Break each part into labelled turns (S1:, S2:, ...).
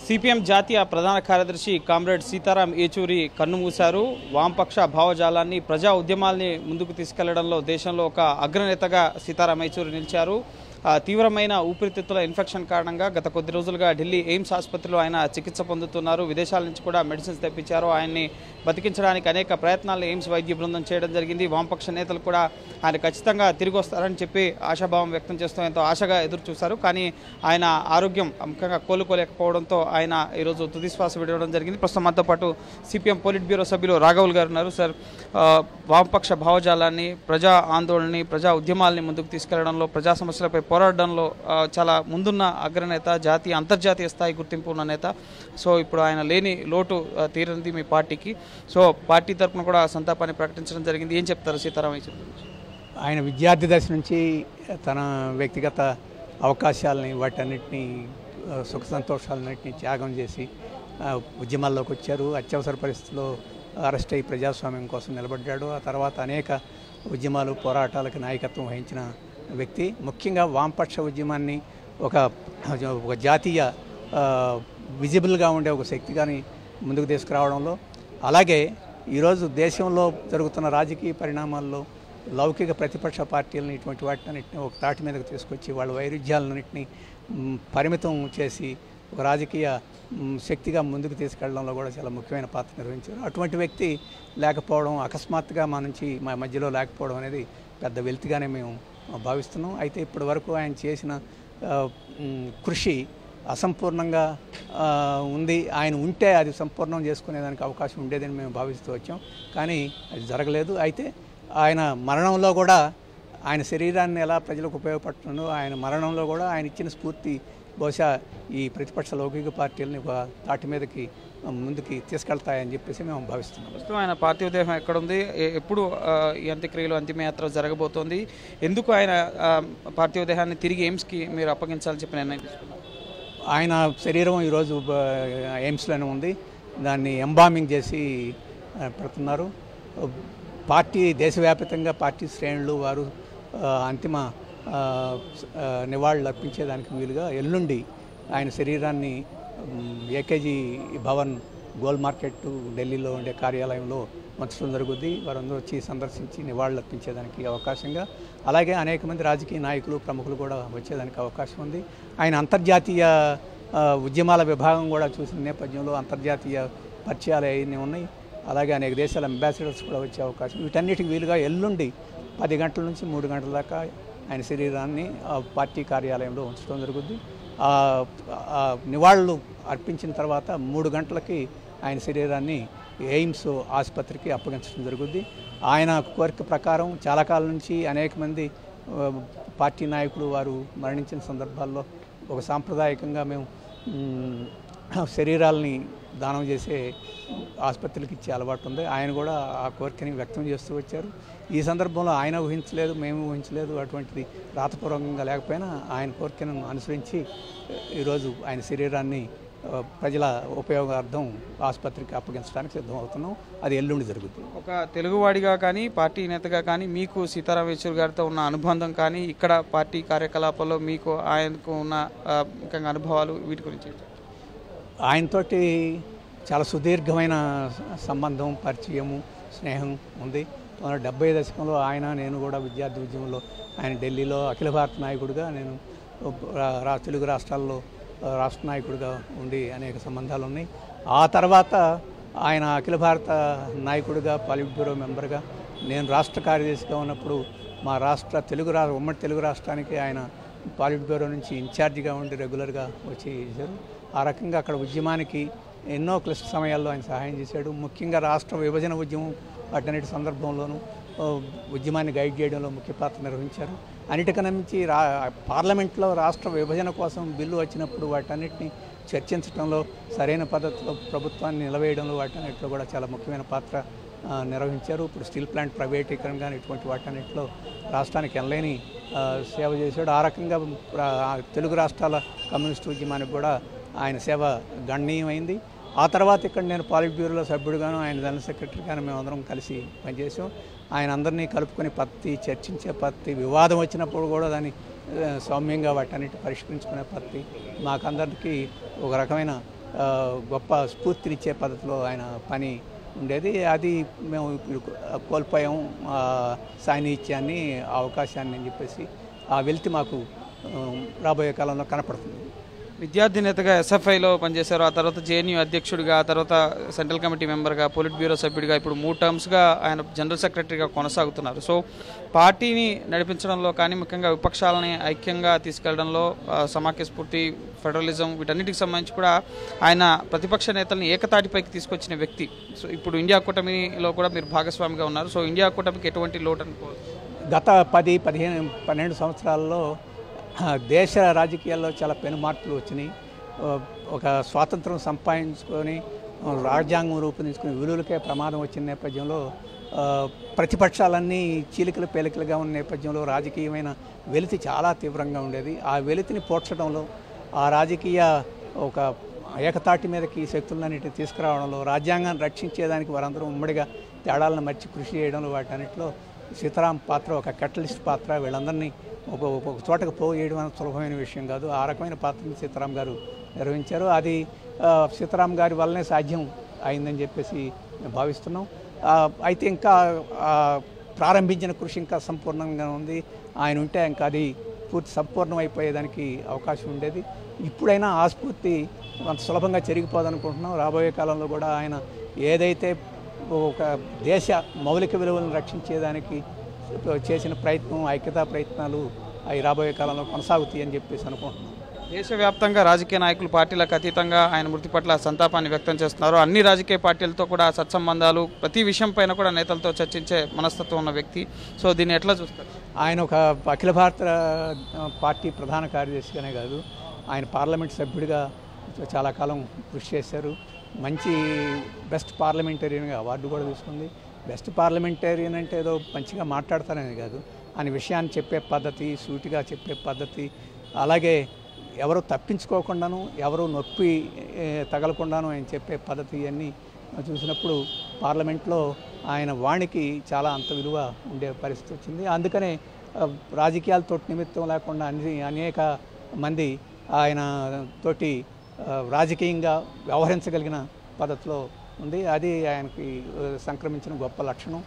S1: CPM జాతీయ ప్రధాన కార్యదర్శి కామ్రేడ్ సీతారాం ఏచూరి కన్నుమూశారు. వామపక్ష భావజాలాన్ని ప్రజా ఉద్యమాల్ని ముందుకు తీసుకెళ్లడంలో దేశంలో ఒక అగ్రనేతగా సీతారాం ఏచూరి నిలిచారు. తీవ్రమైన ఊపిరితిత్తుల ఇన్ఫెక్షన్ కారణంగా గత కొద్ది రోజులుగా ఢిల్లీ ఎయిమ్స్ ఆసుపత్రిలో ఆయన చికిత్స పొందుతున్నారు. విదేశాల నుంచి కూడా మెడిసిన్స్ తెప్పించారు. ఆయన్ని బతికించడానికి అనేక ప్రయత్నాలు ఎయిమ్స్ వైద్య బృందం చేయడం జరిగింది. వామపక్ష నేతలు కూడా ఆయన ఖచ్చితంగా తిరిగి వస్తారని చెప్పి ఆశాభావం వ్యక్తం చేస్తూ ఎంతో ఆశగా ఎదురు చూశారు. కానీ ఆయన ఆరోగ్యం ముఖ్యంగా కోలుకోలేకపోవడంతో ఆయన ఈరోజు తుదిశ్వాస విడవడం జరిగింది. ప్రస్తుతం మనతో పాటు సిపిఎం పోలిట్ బ్యూరో సభ్యులు రాఘవుల్ గారు ఉన్నారు. సార్, వామపక్ష భావజాలాన్ని, ప్రజా ఆందోళనని, ప్రజా ఉద్యమాల్ని ముందుకు తీసుకెళ్లడంలో, ప్రజా సమస్యలపై పోరాడడంలో చాలా ముందున్న అగ్రనేత, జాతీయ అంతర్జాతీయ స్థాయి గుర్తింపు ఉన్న నేత. సో ఇప్పుడు ఆయన లేని లోటు తీరింది మీ పార్టీకి. సో పార్టీ తరఫున కూడా సంతాపాన్ని ప్రకటించడం జరిగింది. ఏం చెప్తారు సీతారాం ఏచూరి గురించి?
S2: ఆయన విద్యార్థి దశ నుంచి తన వ్యక్తిగత అవకాశాలని, వాటన్నిటినీ, సుఖ సంతోషాలన్నింటినీ త్యాగం చేసి ఉద్యమాల్లోకి వచ్చారు. అత్యవసర పరిస్థితుల్లో అరెస్ట్ అయ్యి ప్రజాస్వామ్యం కోసం నిలబడ్డాడు. ఆ తర్వాత అనేక ఉద్యమాలు, పోరాటాలకు నాయకత్వం వహించిన వ్యక్తి. ముఖ్యంగా వామపక్ష ఉద్యమాన్ని ఒక జాతీయ విజిబుల్గా ఉండే ఒక శక్తిగాని ముందుకు తీసుకురావడంలో, అలాగే ఈరోజు దేశంలో జరుగుతున్న రాజకీయ పరిణామాల్లో లౌకిక ప్రతిపక్ష పార్టీలను, ఇటువంటి వాటినన్నింటినీ ఒక తాటి మీదకు తీసుకొచ్చి వాళ్ళ వైరుధ్యాలన్నింటినీ పరిమితం చేసి ఒక రాజకీయ శక్తిగా ముందుకు తీసుకెళ్లడంలో కూడా చాలా ముఖ్యమైన పాత్ర నిర్వహించారు. అటువంటి వ్యక్తి లేకపోవడం, అకస్మాత్తుగా మా మధ్యలో లేకపోవడం అనేది పెద్ద వెలితిగానే మేము భావిస్తున్నాం. అయితే ఇప్పటి వరకు ఆయన చేసిన కృషి అసంపూర్ణంగా ఉంది. ఆయన ఉంటే అది సంపూర్ణం చేసుకునేదానికి అవకాశం ఉండేదని మేము భావిస్తూ వచ్చాం. కానీ అది జరగలేదు. అయితే ఆయన మరణంలో కూడా, ఆయన శరీరాన్ని ఎలా ప్రజలకు ఉపయోగపడుతుందో, ఆయన మరణంలో కూడా ఆయన ఇచ్చిన స్ఫూర్తి బహుశా ఈ ప్రతిపక్ష లౌకిక పార్టీలని ఒక తాటి మీదకి ముందుకి తీసుకెళ్తాయని చెప్పేసి మేము భావిస్తున్నాం.
S1: ప్రస్తుతం ఆయన పార్థివ దేహం ఎక్కడుంది? ఎప్పుడు ఈ అంత్యక్రియలు, అంతిమయాత్ర జరగబోతోంది? ఎందుకు ఆయన పార్థివ దేహాన్ని తిరిగి ఎయిమ్స్కి మీరు అప్పగించాలని చెప్పి నిర్ణయం తీసుకున్నారు?
S2: ఆయన శరీరం ఈరోజు ఎయిమ్స్లోనే ఉంది. దాన్ని ఎంబామింగ్ చేసి పెడుతున్నారు. పార్టీ దేశవ్యాప్తంగా పార్టీ శ్రేణులు వారు అంతిమ నివాళులు అర్పించేదానికి వీలుగా ఎల్లుండి ఆయన శరీరాన్ని ఏకేజీ భవన్ గోల్ మార్కెట్ ఢిల్లీలో ఉండే కార్యాలయంలో ఉంచడం జరుగుద్ది. వారందరూ వచ్చి సందర్శించి నివాళులు అర్పించేదానికి అవకాశంగా, అలాగే అనేక మంది రాజకీయ నాయకులు, ప్రముఖులు కూడా వచ్చేదానికి అవకాశం ఉంది. ఆయన అంతర్జాతీయ ఉద్యమాల విభాగం కూడా చూసిన నేపథ్యంలో అంతర్జాతీయ పరిచయాలు అవన్నీ ఉన్నాయి. అలాగే అనేక దేశాల అంబాసిడర్స్ కూడా వచ్చే అవకాశం. వీటన్నిటికి వీలుగా ఎల్లుండి 10 గంటల నుంచి 3 గంటల దాకా ఆయన శరీరాన్ని పార్టీ కార్యాలయంలో ఉంచడం జరుగుద్ది. నివాళులు అర్పించిన తర్వాత 3 గంటలకి ఆయన శరీరాన్ని ఎయిమ్స్ ఆసుపత్రికి అప్పగించడం జరుగుద్ది. ఆయన కోరిక ప్రకారం చాలా కాలం నుంచి అనేక మంది పార్టీ నాయకులు వారు మరణించిన సందర్భాల్లో ఒక సాంప్రదాయకంగా మేము శరీరాలని దానం చేసే ఆసుపత్రికి ఇచ్చే అలవాటు ఉంది. ఆయన కూడా ఆ కోరికని వ్యక్తం చేస్తూ వచ్చారు. ఈ సందర్భంలో ఆయన ఊహించలేదు, మేము ఊహించలేదు. అటువంటిది రాతపూర్వకంగా లేకపోయినా ఆయన కోరికను అనుసరించి ఈరోజు ఆయన శరీరాన్ని ప్రజల ఉపయోగార్థం ఆసుపత్రికి అప్పగించడానికి సిద్ధం అవుతున్నాం. అది ఎల్లుండి జరుగుతుంది.
S1: ఒక తెలుగువాడిగా కానీ, పార్టీ నేతగా కానీ, మీకు సీతారాం ఏచూరి గారితో ఉన్న అనుబంధం కానీ, ఇక్కడ పార్టీ కార్యకలాపాల్లో మీకు ఆయనకు ఉన్న ముఖ్యంగా అనుభవాలు, వీటి గురించి
S2: ఆయనతోటి చాలా సుదీర్ఘమైన సంబంధం, పరిచయము, స్నేహం ఉంది. 1970 దశకంలో నేను కూడా విద్యార్థి ఉద్యమంలో ఆయన ఢిల్లీలో అఖిల భారత నాయకుడిగా, నేను తెలుగు రాష్ట్రాల్లో రాష్ట్ర నాయకుడిగా ఉండి అనేక సంబంధాలు ఉన్నాయి. ఆ తర్వాత ఆయన అఖిల భారత నాయకుడిగా, పాలిట్ బ్యూరో మెంబర్గా, నేను రాష్ట్ర కార్యదర్శిగా ఉన్నప్పుడు మా ఉమ్మడి తెలుగు రాష్ట్రానికి ఆయన పాలిట్ బ్యూరో నుంచి ఇన్ఛార్జిగా ఉండి రెగ్యులర్గా వచ్చి చేశారు. ఆ రకంగా అక్కడ ఉద్యమానికి ఎన్నో క్లిష్ట సమయాల్లో ఆయన సహాయం చేశాడు. ముఖ్యంగా రాష్ట్ర విభజన ఉద్యమం వాటన్నిటి సందర్భంలోనూ ఉద్యమాన్ని గైడ్ చేయడంలో ముఖ్య పాత్ర నిర్వహించారు. అన్నిటికన్నా మించి పార్లమెంట్లో రాష్ట్ర విభజన కోసం బిల్లు వచ్చినప్పుడు వాటన్నిటిని చర్చించడంలో, సరైన పద్ధతిలో ప్రభుత్వాన్ని నిలవేయడంలో వాటన్నిటిలో కూడా చాలా ముఖ్యమైన పాత్ర నిర్వహించారు. ఇప్పుడు స్టీల్ ప్లాంట్ ప్రైవేటీకరణ కానీ ఇటువంటి వాటన్నిటిలో రాష్ట్రానికి ఎనలేని సేవ చేశాడు. ఆ రకంగా తెలుగు రాష్ట్రాల కమ్యూనిస్టు ఉద్యమానికి కూడా ఆయన సేవ గణనీయమైంది. ఆ తర్వాత ఇక్కడ నేను పాలిట్ బ్యూరోలో సభ్యుడిగాను, ఆయన జనరల్ సెక్రటరీగాను మేమందరం కలిసి పనిచేసాం. ఆయన అందరినీ కలుపుకొని చర్చించే పద్ధతి, వివాదం వచ్చినప్పుడు కూడా దాన్ని సౌమ్యంగా వాటన్నిటి పరిష్కరించుకునే పద్ధతి మాకందరికీ ఒక రకమైన గొప్ప స్ఫూర్తినిచ్చే పద్ధతిలో ఆయన పని ఉండేది. అది మేము ఇప్పుడు కోల్పోయాం సాన్నిహిత్యాన్ని, అవకాశాన్ని అని చెప్పేసి ఆ వెలితి మాకు రాబోయే కాలంలో కనపడుతుంది.
S1: విద్యార్థి నేతగా ఎస్ఎఫ్ఐలో పనిచేశారు, ఆ తర్వాత జేఎన్యూ అధ్యక్షుడిగా, ఆ తర్వాత సెంట్రల్ కమిటీ మెంబర్గా, పొలిట్ బ్యూరో సభ్యుడిగా, ఇప్పుడు 3 టర్మ్స్గా ఆయన జనరల్ సెక్రటరీగా కొనసాగుతున్నారు. సో పార్టీని నడిపించడంలో కానీ, ముఖ్యంగా విపక్షాలని ఐక్యంగా తీసుకెళ్లడంలో సమాఖ్య స్ఫూర్తి, ఫెడరలిజం వీటన్నిటికి సంబంధించి కూడా ఆయన ప్రతిపక్ష నేతల్ని ఏకతాటిపైకి తీసుకొచ్చిన వ్యక్తి. సో ఇప్పుడు ఇండియా కూటమిలో కూడా మీరు భాగస్వామిగా ఉన్నారు. సో ఇండియా కూటమికి ఎటువంటి లోటు అనుకోవాలి?
S2: గత 10-12 సంవత్సరాల్లో దేశ రాజకీయాల్లో చాలా పెను మార్పులు వచ్చినాయి. ఒక స్వాతంత్రం సంపాదించుకొని రాజ్యాంగం రూపొందించుకుని విలువలకే ప్రమాదం వచ్చిన నేపథ్యంలో ప్రతిపక్షాలన్నీ చీలికలు పేలికలుగా ఉన్న నేపథ్యంలో రాజకీయమైన వెలితి చాలా తీవ్రంగా ఉండేది. ఆ వెలితిని పోడ్చడంలో, ఆ రాజకీయ ఒక ఏకతాటి మీదకి శక్తులన్నిటిని తీసుకురావడంలో, రాజ్యాంగాన్ని రక్షించేదానికి వారందరూ ఉమ్మడిగా తేడాలను మర్చి కృషి చేయడంలో, వాటన్నిటిలో సీతారాం పాత్ర ఒక కెటలిస్ట్ పాత్ర. వీళ్ళందరినీ ఒక చోటకు పోయేయడం అనేది సులభమైన విషయం కాదు. ఆ రకమైన పాత్రని సీతారాం గారు నిర్వహించారు. అది సీతారాం గారి వల్లనే సాధ్యం అయిందని చెప్పేసి మేము భావిస్తున్నాం. అయితే ఇంకా ప్రారంభించిన కృషి ఇంకా సంపూర్ణంగా ఉంది. ఆయన ఉంటే ఇంకా అది పూర్తి సంపూర్ణం అయిపోయేదానికి అవకాశం ఉండేది. ఇప్పుడైనా ఆ స్ఫూర్తి అంత సులభంగా చెరిగిపోదనుకుంటున్నాం. రాబోయే కాలంలో కూడా ఆయన ఏదైతే ఒక దేశ మౌలిక విలువలను రక్షించేదానికి చేసిన ప్రయత్నం, ఐక్యతా ప్రయత్నాలు అవి రాబోయే కాలంలో కొనసాగుతాయి అని చెప్పేసి అనుకుంటున్నాం.
S1: దేశవ్యాప్తంగా రాజకీయ నాయకులు పార్టీలకు అతీతంగా ఆయన మృతి పట్ల సంతాపాన్ని వ్యక్తం చేస్తున్నారు. అన్ని రాజకీయ పార్టీలతో కూడా సత్సంబంధాలు, ప్రతి విషయం పైన కూడా నేతలతో చర్చించే మనస్తత్వం ఉన్న వ్యక్తి. సో దీన్ని ఎట్లా చూస్తారు?
S2: ఆయన ఒక అఖిల భారత పార్టీ ప్రధాన కార్యదర్శిగానే కాదు, ఆయన పార్లమెంట్ సభ్యుడిగా చాలా కాలం కృషి చేశారు. మంచి బెస్ట్ పార్లమెంటేరియన్గా అవార్డు కూడా తీసుకుంది. బెస్ట్ పార్లమెంటేరియన్ అంటే ఏదో మంచిగా మాట్లాడతారని కాదు, ఆయన విషయాన్ని చెప్పే పద్ధతి, సూటిగా చెప్పే పద్ధతి, అలాగే ఎవరు తప్పించుకోకుండాను, ఎవరు నొప్పి తగలకుండాను ఆయన చెప్పే పద్ధతి అన్నీ చూసినప్పుడు పార్లమెంట్లో ఆయన వాణికి చాలా అంత విలువ ఉండే పరిస్థితి వచ్చింది. అందుకనే రాజకీయాలతో నిమిత్తం లేకుండా అనేక మంది ఆయన తోటి రాజకీయంగా వ్యవహరించగలిగిన పద్ధతిలో ఉంది. అది ఆయనకి సంక్రమించిన గొప్ప లక్షణం.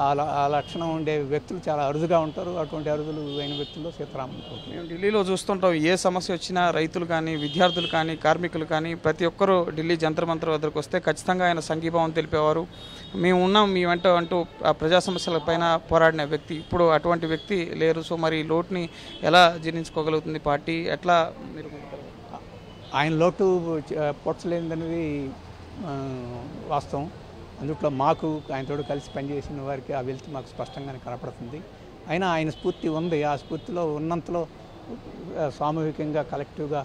S2: ఆ లక్షణం ఉండే వ్యక్తులు చాలా అరుదుగా ఉంటారు. అటువంటి అరుదులు అయిన వ్యక్తుల్లో సీతారాం.
S1: మేము ఢిల్లీలో చూస్తుంటాం, ఏ సమస్య వచ్చినా రైతులు కానీ, విద్యార్థులు కానీ, కార్మికులు కానీ ప్రతి ఒక్కరూ ఢిల్లీ జంతర్ మంతర్ వద్దకు వస్తే ఖచ్చితంగా ఆయన సంఘీభావం తెలిపేవారు. మేము ఉన్నాం మీ వెంట అంటూ ఆ ప్రజా సమస్యల పైన పోరాడిన వ్యక్తి. ఇప్పుడు అటువంటి వ్యక్తి లేరు. సో మరి లోటుని ఎలా జీర్ణించుకోగలుగుతుంది పార్టీ? ఎట్లా మీరు?
S2: ఆయన లోటు పొడ్చలేనిదనేది వాస్తవం. అందుట్లో మాకు ఆయనతో కలిసి పనిచేసిన వారికి ఆ వెలితి మాకు స్పష్టంగానే కనపడుతుంది. అయినా ఆయన స్ఫూర్తి ఉంది. ఆ స్ఫూర్తిలో ఉన్నంతలో సామూహికంగా, కలెక్టివ్గా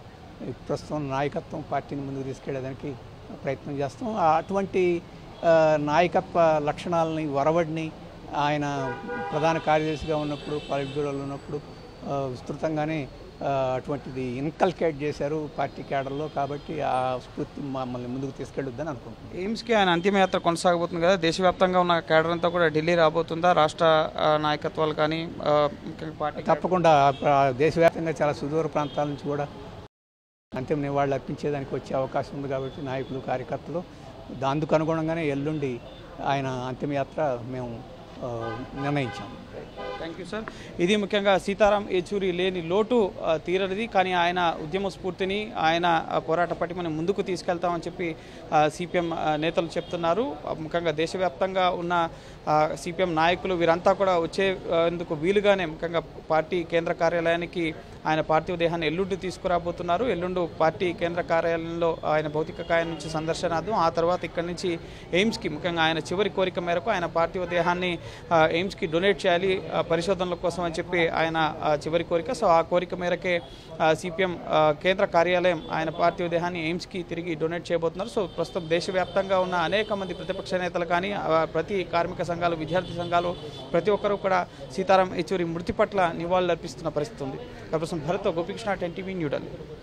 S2: ప్రస్తుతం నాయకత్వం పార్టీని ముందుకు తీసుకెళ్ళడానికి ప్రయత్నం చేస్తాం. అటువంటి నాయకత్వ లక్షణాలని, వరవడిని ఆయన ప్రధాన కార్యదర్శిగా ఉన్నప్పుడు, పొలిట్ బ్యూరోలో ఉన్నప్పుడు విస్తృతంగానే అటువంటిది ఇన్కల్కేట్ చేశారు పార్టీ కేడర్లో. కాబట్టి ఆ స్ఫూర్తి మమ్మల్ని ముందుకు తీసుకెళ్ళొద్దని అనుకుంటున్నాం.
S1: ఎయిమ్స్కి ఆయన అంతిమయాత్ర కొనసాగబోతుంది కదా, దేశవ్యాప్తంగా ఉన్న కేడర్ అంతా కూడా ఢిల్లీ రాబోతుందా? రాష్ట్ర నాయకత్వాలు కానీ పార్టీ?
S2: తప్పకుండా దేశవ్యాప్తంగా చాలా సుదూర ప్రాంతాల నుంచి కూడా అంతిమ నివాళులు అర్పించేదానికి వచ్చే అవకాశం ఉంది. కాబట్టి నాయకులు, కార్యకర్తలు అందుకు అనుగుణంగానే ఎల్లుండి ఆయన అంతిమయాత్ర మేము నిర్ణయించాము.
S1: Thank you sir. ఇది ముఖ్యంగా సీతారాం ఏచూరి లేని లోటు తీరనిది, కానీ ఆయన ఉద్యమ స్ఫూర్తిని, ఆయన పోరాట పటిమని ముందుకు తీసుకెళ్తామని చెప్పి సిపిఎం నేతలు చెప్తున్నారు. ముఖ్యంగా దేశవ్యాప్తంగా ఉన్న సిపిఎం నాయకులు వీరంతా కూడా వచ్చేందుకు వీలుగానే ముఖ్యంగా పార్టీ కేంద్ర కార్యాలయానికి ఆయన పార్థివ దేహాన్ని ఎల్లుండి తీసుకురాబోతున్నారు. ఎల్లుండి పార్టీ కేంద్ర కార్యాలయంలో ఆయన భౌతిక కాయం నుంచి సందర్శనార్థం, ఆ తర్వాత ఇక్కడి నుంచి ఎయిమ్స్కి, ముఖ్యంగా ఆయన చివరి కోరిక మేరకు ఆయన పార్థివ దేహాన్ని ఎయిమ్స్కి డొనేట్ చేయాలి పరిశోధనల కోసం అని చెప్పి ఆయన చివరి కోరిక. సో ఆ కోరిక మేరకే సిపిఎం కేంద్ర కార్యాలయం ఆయన పార్థివ దేహాన్ని ఎయిమ్స్కి తిరిగి డొనేట్ చేయబోతున్నారు. సో ప్రస్తుతం దేశవ్యాప్తంగా ఉన్న అనేక మంది ప్రతిపక్ష నేతలు కానీ, ప్రతి కార్మిక సంఘాలు, విద్యార్థి సంఘాలు ప్రతి ఒక్కరూ కూడా సీతారాం ఏచూరి మృతి పట్ల నివాళులు అర్పిస్తున్న పరిస్థితి ఉంది. భరత్, గోపికృష్ణ, 10 TV, న్యూఢిల్లీ.